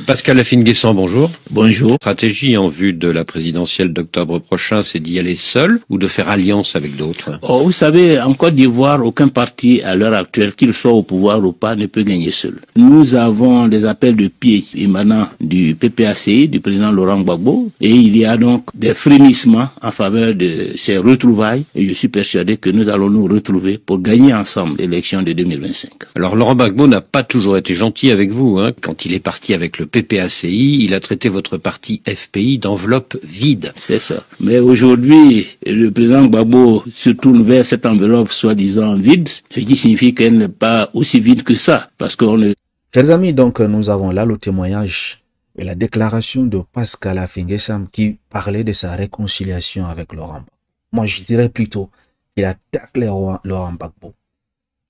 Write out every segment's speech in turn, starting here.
Pascal Afine-Guessant, bonjour. Bonjour. Stratégie en vue de la présidentielle d'octobre prochain, c'est d'y aller seul ou de faire alliance avec d'autres? Oh, vous savez, en Côte d'Ivoire, aucun parti à l'heure actuelle, qu'il soit au pouvoir ou pas, ne peut gagner seul. Nous avons des appels de pied émanant du PPACI, du président Laurent Gbagbo, et il y a donc des frémissements en faveur de ces retrouvailles, et je suis persuadé que nous allons nous retrouver pour gagner ensemble l'élection de 2025. Alors Laurent Gbagbo n'a pas toujours été gentil avec vous, hein. Quand il est parti avec le PPACI, il a traité votre parti FPI d'enveloppe vide. C'est ça. Mais aujourd'hui, le président Gbagbo se tourne vers cette enveloppe soi-disant vide, ce qui signifie qu'elle n'est pas aussi vide que ça, parce qu'on ne... Chers amis, donc nous avons là le témoignage et la déclaration de Pascal Afine-Guessant qui parlait de sa réconciliation avec Laurent Gbagbo. Moi, je dirais plutôt qu'il attaque Laurent Gbagbo.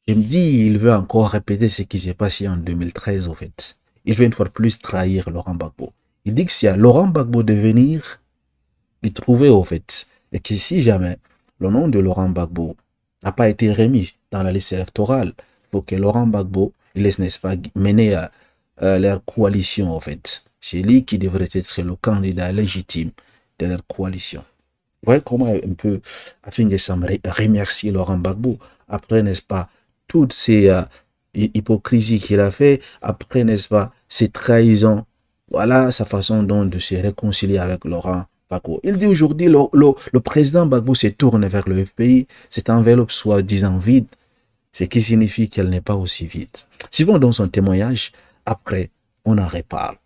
Je me dis, il veut encore répéter ce qui s'est passé en 2013, au fait. Il veut une fois de plus trahir Laurent Gbagbo. Il dit que si à Laurent Gbagbo de venir, il trouvait, au fait, et que si jamais le nom de Laurent Gbagbo n'a pas été remis dans la liste électorale, pour que Laurent Gbagbo laisse, n'est-ce pas, mener leur coalition, en fait. C'est lui qui devrait être le candidat légitime de leur coalition. Vous voyez comment un peu Afine-Guessant remercier Laurent Gbagbo après, n'est-ce pas, toutes ces hypocrisies qu'il a fait, après, n'est-ce pas, ces trahisons. Voilà sa façon donc de se réconcilier avec Laurent Gbagbo. Il dit aujourd'hui, le président Gbagbo se tourne vers le FPI, cette enveloppe soi-disant vide, ce qui signifie qu'elle n'est pas aussi vide. Suivons donc son témoignage, après on en reparle.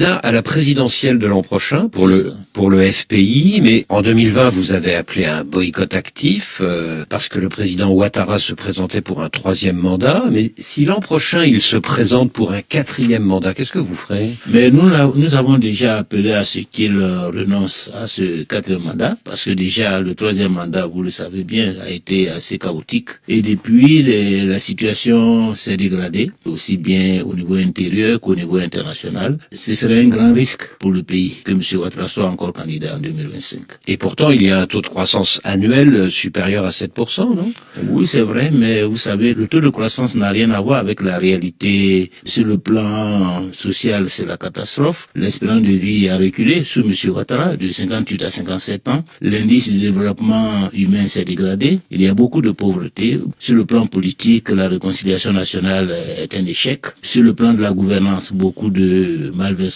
À la présidentielle de l'an prochain pour le FPI, mais en 2020 vous avez appelé à un boycott actif parce que le président Ouattara se présentait pour un 3e mandat. Mais si l'an prochain il se présente pour un 4e mandat, qu'est-ce que vous ferez? Mais nous avons déjà appelé à ce qu'il renonce à ce 4e mandat, parce que déjà le 3e mandat, vous le savez bien, a été assez chaotique. Et depuis, la situation s'est dégradée, aussi bien au niveau intérieur qu'au niveau international. Ce serait un grand risque pour le pays que M. Ouattara soit encore candidat en 2025. Et pourtant, il y a un taux de croissance annuel supérieur à 7%, non? Oui, c'est vrai, mais vous savez, le taux de croissance n'a rien à voir avec la réalité. Sur le plan social, c'est la catastrophe. L'espérance de vie a reculé sous M. Ouattara de 58 à 57 ans. L'indice de développement humain s'est dégradé. Il y a beaucoup de pauvreté. Sur le plan politique, la réconciliation nationale est un échec. Sur le plan de la gouvernance, beaucoup de malversation,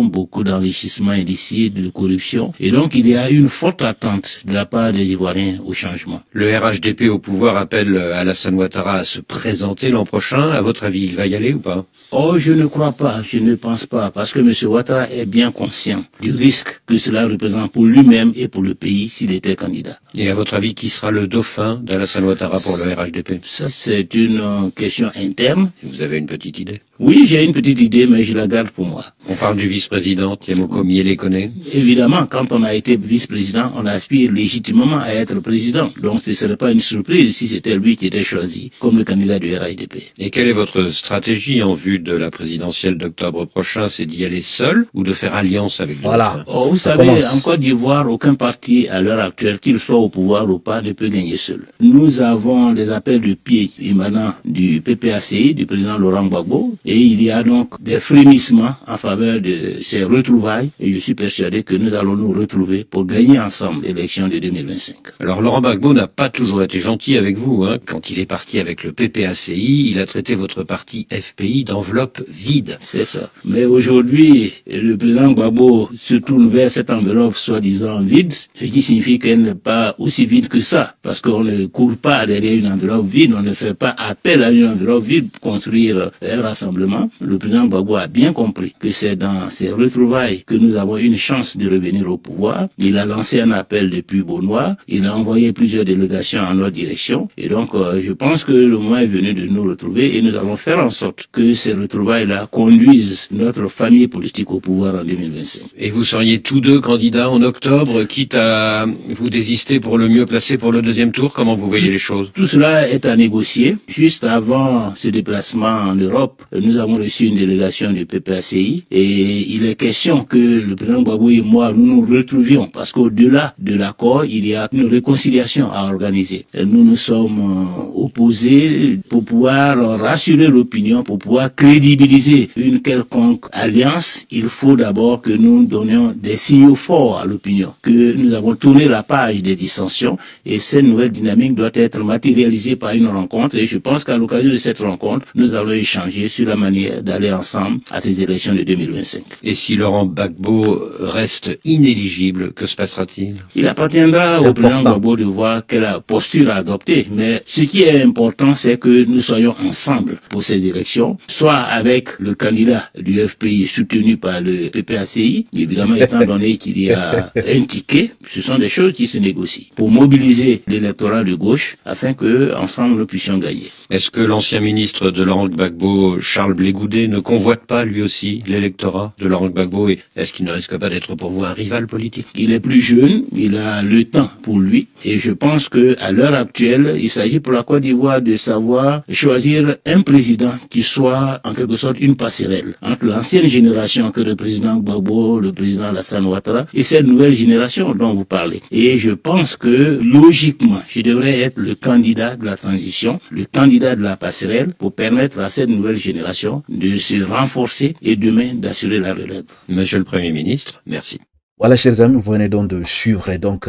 beaucoup d'enrichissement illicite, de corruption. Et donc, il y a une forte attente de la part des Ivoiriens au changement. Le RHDP au pouvoir appelle Alassane Ouattara à se présenter l'an prochain. À votre avis, il va y aller ou pas? Oh, je ne crois pas, je ne pense pas, parce que M. Ouattara est bien conscient du risque que cela représente pour lui-même et pour le pays s'il était candidat. Et à votre avis, qui sera le dauphin d'Alassane Ouattara pour le RHDP? Ça, c'est une question interne. Vous avez une petite idée? Oui, j'ai une petite idée, mais je la garde pour moi. On parle du vice-président, Thiemoko Miele-Kone. Évidemment, quand on a été vice-président, on aspire légitimement à être président. Donc ce ne serait pas une surprise si c'était lui qui était choisi comme le candidat du RHDP. Et quelle est votre stratégie en vue de la présidentielle d'octobre prochain? C'est d'y aller seul ou de faire alliance avec d'autres? Voilà. Oh, vous savez, en Côte d'Ivoire, aucun parti à l'heure actuelle, qu'il soit au pouvoir ou pas, ne peut gagner seul. Nous avons des appels de pied émanant du PPACI, du président Laurent Gbagbo, et il y a donc des frémissements en faveur de ces retrouvailles, et je suis persuadé que nous allons nous retrouver pour gagner ensemble l'élection de 2025. Alors Laurent Gbagbo n'a pas toujours été gentil avec vous, hein. Quand il est parti avec le PPACI, il a traité votre parti FPI d'enveloppe vide. C'est ça. Mais aujourd'hui, le président Gbagbo se tourne vers cette enveloppe soi-disant vide, ce qui signifie qu'elle n'est pas aussi vide que ça, parce qu'on ne court pas derrière une enveloppe vide, on ne fait pas appel à une enveloppe vide pour construire un rassemblement. Le président Gbagbo a bien compris que c'est dans ces retrouvailles que nous avons une chance de revenir au pouvoir. Il a lancé un appel depuis Beaunois, il a envoyé plusieurs délégations en notre direction, et donc je pense que le moment est venu de nous retrouver et nous allons faire en sorte que ces retrouvailles-là conduisent notre famille politique au pouvoir en 2025. Et vous seriez tous deux candidats en octobre, quitte à vous désister pour le mieux placé pour le 2e tour? Comment vous voyez les choses? Tout cela est à négocier. Juste avant ce déplacement en Europe, nous avons reçu une délégation du PPACI et il est question que le président Gbagbo et moi, nous nous retrouvions parce qu'au-delà de l'accord, il y a une réconciliation à organiser. Et nous nous sommes opposés pour pouvoir rassurer l'opinion, pour pouvoir crédibiliser une quelconque alliance. Il faut d'abord que nous donnions des signaux forts à l'opinion, que nous avons tourné la page des dissensions et cette nouvelle dynamique doit être matérialisée par une rencontre et je pense qu'à l'occasion de cette rencontre, nous allons échanger sur la manière d'aller ensemble à ces élections de 2025. Et si Laurent Gbagbo reste inéligible, que se passera-t-il? Il appartiendra au président Gbagbo de voir quelle posture adopter, mais ce qui est important, c'est que nous soyons ensemble pour ces élections, soit avec le candidat du FPI soutenu par le PPACI, évidemment étant donné qu'il y a un ticket, ce sont des choses qui se négocient, pour mobiliser l'électorat de gauche afin que ensemble nous puissions gagner. Est-ce que l'ancien ministre de Laurent Gbagbo, Charles Blé Goudet, ne convoite pas lui aussi l'électorat de Laurent Gbagbo et est-ce qu'il ne risque pas d'être pour vous un rival politique? Il est plus jeune, il a le temps pour lui et je pense que à l'heure actuelle, il s'agit pour la Côte d'Ivoire de savoir choisir un président qui soit en quelque sorte une passerelle entre l'ancienne génération que le président Gbagbo, le président Alassane Ouattara et cette nouvelle génération dont vous parlez. Et je pense que logiquement, je devrais être le candidat de la transition, le candidat de la passerelle pour permettre à cette nouvelle génération de se renforcer et demain d'assurer la relève. Monsieur le Premier ministre, merci. Voilà, chers amis, vous venez donc de suivre donc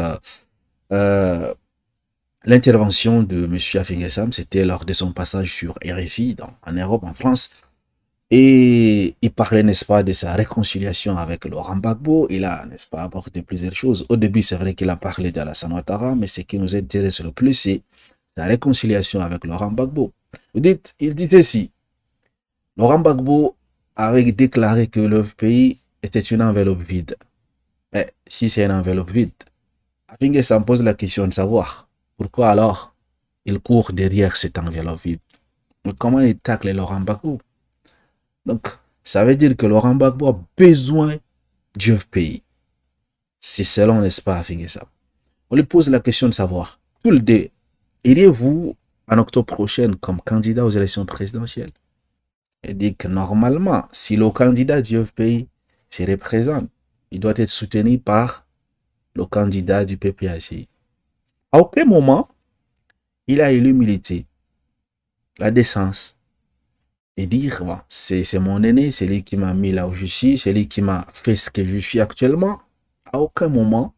l'intervention de M. Afingessam. C'était lors de son passage sur RFI en Europe, en France. Et il parlait, n'est-ce pas, de sa réconciliation avec Laurent Gbagbo. Il a, n'est-ce pas, apporté plusieurs choses. Au début, c'est vrai qu'il a parlé d'Alassane Ouattara, mais ce qui nous intéresse le plus, c'est la réconciliation avec Laurent Gbagbo. Il dit ceci. Laurent Gbagbo avait déclaré que le pays était une enveloppe vide. Mais si c'est une enveloppe vide, Afingessam pose la question de savoir pourquoi alors il court derrière cette enveloppe vide. Comment il tacle Laurent Gbagbo? Donc, ça veut dire que Laurent Gbagbo a besoin du pays. C'est selon, n'est-ce pas, Afingessam. On lui pose la question de savoir, tous les deux, iriez-vous en octobre prochain comme candidat aux élections présidentielles? Il dit que normalement, si le candidat du FPI se représente, il doit être soutenu par le candidat du PPACI. À aucun moment, il a eu l'humilité, la décence, et dire, bon, c'est mon aîné, c'est lui qui m'a mis là où je suis, c'est lui qui m'a fait ce que je suis actuellement. À aucun moment,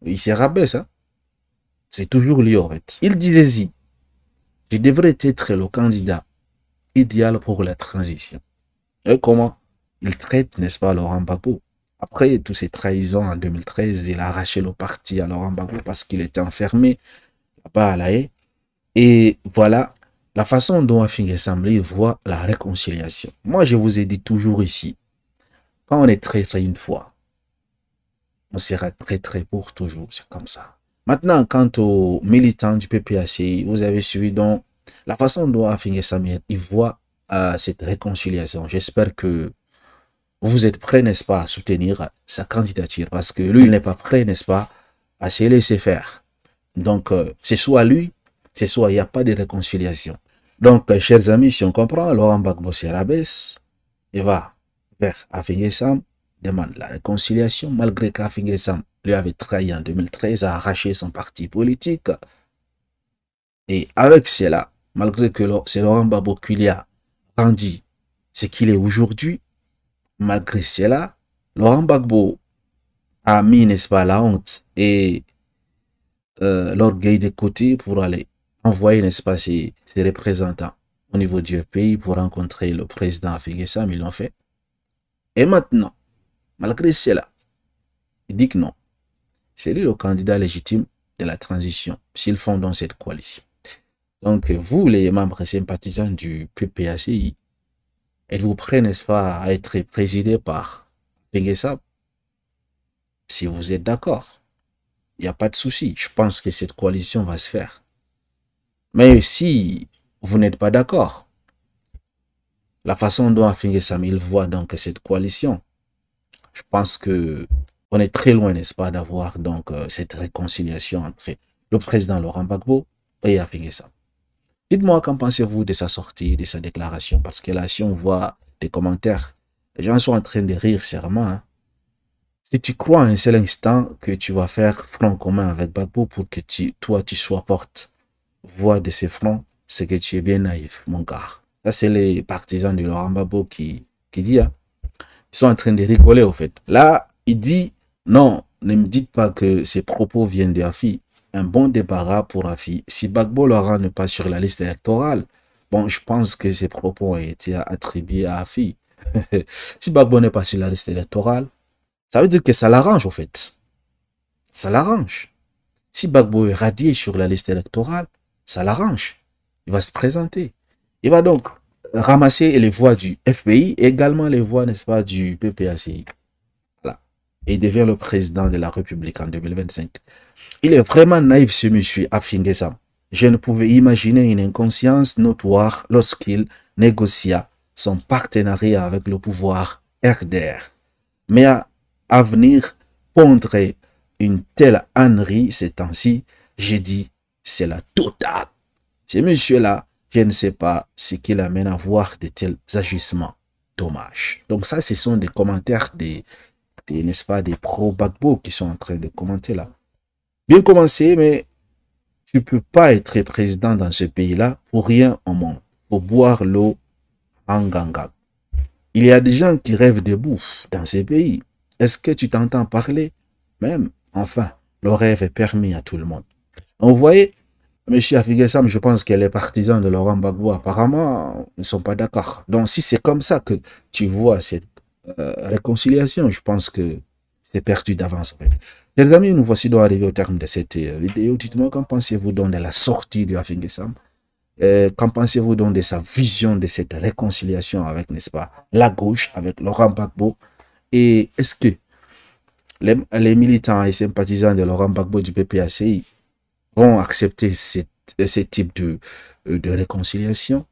il se rabaisse. Hein? C'est toujours lui, en fait. Il disait, je devrais être le candidat idéal pour la transition. Et comment il traite, n'est-ce pas, Laurent Gbagbo? Après toutes ces trahisons en 2013, il a arraché le parti à Laurent Gbagbo parce qu'il était enfermé là-bas à La Haye. Et voilà la façon dont Afingessam voit la réconciliation. Moi, je vous ai dit toujours ici, quand on est traître une fois, on sera traître pour toujours. C'est comme ça. Maintenant, quant aux militants du PPACI, vous avez suivi donc la façon dont Afingessam il voit cette réconciliation. J'espère que vous êtes prêts, n'est-ce pas, à soutenir sa candidature parce que lui, il n'est pas prêt, n'est-ce pas, à se laisser faire. Donc, c'est soit lui, c'est soit il n'y a pas de réconciliation. Donc, chers amis, si on comprend, Laurent Gbagbo se rabaisse et va vers Afingessam, demande la réconciliation, malgré qu'Afingessam lui avait trahi en 2013, a arraché son parti politique. Et avec cela, malgré que c'est Laurent Gbagbo qui lui a rendu ce qu'il est aujourd'hui, malgré cela, Laurent Gbagbo a mis, n'est-ce pas, la honte et l'orgueil de côté pour aller envoyer, n'est-ce pas, ses représentants au niveau du pays pour rencontrer le président Afingessam, ils l'ont fait. Et maintenant, malgré cela, il dit que non, c'est lui le candidat légitime de la transition, s'ils font dans cette coalition. Donc, vous, les membres et sympathisants du PPACI, êtes-vous prêts, n'est-ce pas, à être présidé par Afingessam? Si vous êtes d'accord, il n'y a pas de souci. Je pense que cette coalition va se faire. Mais si vous n'êtes pas d'accord, la façon dont Afingessam il voit donc cette coalition, je pense que on est très loin, n'est-ce pas, d'avoir donc cette réconciliation entre le président Laurent Gbagbo et Afingessam. Dites-moi qu'en pensez-vous de sa sortie, de sa déclaration, parce que là, si on voit des commentaires, les gens sont en train de rire serment. Hein. Si tu crois un seul instant que tu vas faire front commun avec Gbagbo pour que toi, tu sois porte-voix de ces fronts, c'est que tu es bien naïf, mon gars. Ça, c'est les partisans de Laurent Gbagbo qui dit, hein. Ils sont en train de rigoler, au fait. Là, il dit, non, ne me dites pas que ces propos viennent d'Afi. Un bon débarras pour Afi. Si Gbagbo Laurent n'est pas sur la liste électorale, bon, je pense que ces propos ont été attribués à Afi. Si Gbagbo n'est pas sur la liste électorale, ça veut dire que ça l'arrange, au fait. Ça l'arrange. Si Gbagbo est radié sur la liste électorale, ça l'arrange. Il va se présenter. Il va donc ramasser les voix du FPI et également les voix, n'est-ce pas, du PPACI. Voilà. Et il devient le président de la République en 2025. Il est vraiment naïf, ce monsieur Affi N'Guessan. Je ne pouvais imaginer une inconscience notoire lorsqu'il négocia son partenariat avec le pouvoir RDR. Mais à venir pondre une telle ânerie ces temps-ci, j'ai dit, c'est la totale. Ce monsieur-là, je ne sais pas ce qui l'amène à voir de tels agissements. Dommage. Donc ça, ce sont des commentaires n'est-ce pas, des pro-Gbagbo qui sont en train de commenter là. Bien commencé, mais tu ne peux pas être président dans ce pays-là pour rien au monde. Pour boire l'eau en ganga. Il y a des gens qui rêvent de bouffe dans ce pays. Est-ce que tu t'entends parler? Même, enfin, le rêve est permis à tout le monde. Vous voyez, M. Affi N'Guessan, je pense que les partisans de Laurent Gbagbo, apparemment, ne sont pas d'accord. Donc, si c'est comme ça que tu vois cette réconciliation, je pense que c'est perdu d'avance. Les amis, nous voici donc arrivés au terme de cette vidéo. Dites-moi, qu'en pensez-vous donc de la sortie de Affi N'Guessan? Qu'en pensez-vous donc de sa vision de cette réconciliation avec, n'est-ce pas, la gauche, avec Laurent Gbagbo? Et est-ce que les militants et sympathisants de Laurent Gbagbo du PPACI vont accepter ce type de réconciliation?